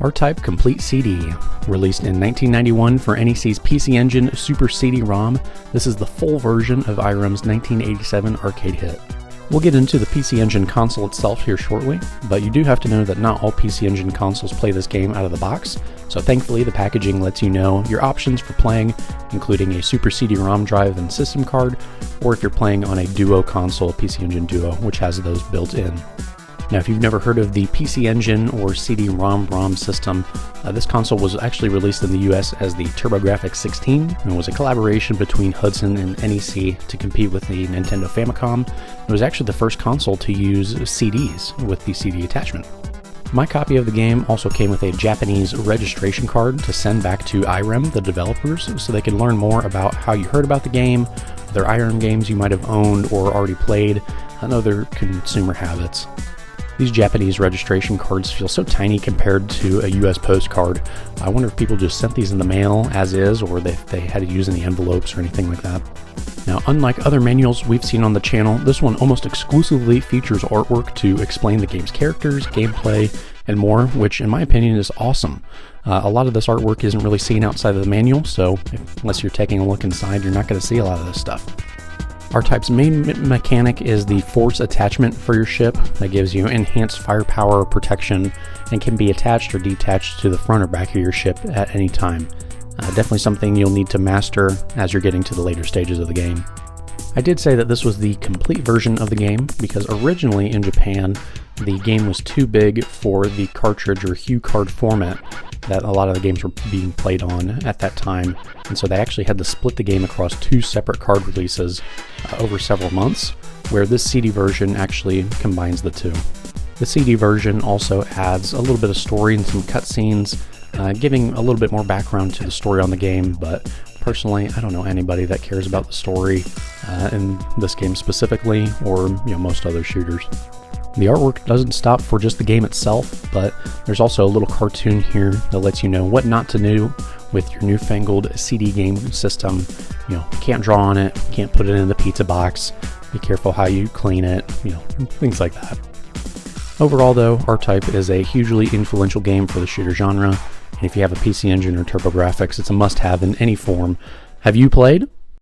R-Type Complete CD, released in 1991 for NEC's PC Engine Super CD-ROM. This is the full version of Irem's 1987 arcade hit. We'll get into the PC Engine console itself here shortly, but you do have to know that not all PC Engine consoles play this game out of the box, so thankfully the packaging lets you know your options for playing, including a Super CD-ROM drive and system card, or if you're playing on a Duo console, PC Engine Duo, which has those built in. Now, if you've never heard of the PC Engine or CD-ROM system, this console was actually released in the US as the TurboGrafx 16 and was a collaboration between Hudson and NEC to compete with the Nintendo Famicom. It was actually the first console to use CDs with the CD attachment. My copy of the game also came with a Japanese registration card to send back to Irem, the developers, so they could learn more about how you heard about the game, other Irem games you might have owned or already played, and other consumer habits. These Japanese registration cards feel so tiny compared to a US postcard. I wonder if people just sent these in the mail as is, or if they had to use any envelopes or anything like that. Now, unlike other manuals we've seen on the channel, this one almost exclusively features artwork to explain the game's characters, gameplay, and more, which in my opinion is awesome. A lot of this artwork isn't really seen outside of the manual, so unless you're taking a look inside, you're not going to see a lot of this stuff. R-Type's main mechanic is the force attachment for your ship that gives you enhanced firepower, protection, and can be attached or detached to the front or back of your ship at any time. Definitely something you'll need to master as you're getting to the later stages of the game. I did say that this was the complete version of the game because originally in Japan, the game was too big for the cartridge or HuCard format that a lot of the games were being played on at that time, and so they actually had to split the game across two separate card releases over several months, where this CD version actually combines the two. The CD version also adds a little bit of story and some cutscenes, giving a little bit more background to the story on the game, but personally, I don't know anybody that cares about the story in this game specifically, or most other shooters. The artwork doesn't stop for just the game itself, but there's also a little cartoon here that lets you know what not to do with your newfangled CD game system. Can't draw on it, can't put it in the pizza box, be careful how you clean it, things like that. Overall though, R-Type is a hugely influential game for the shooter genre, and if you have a PC Engine or TurboGrafx, it's a must-have in any form. Have you played?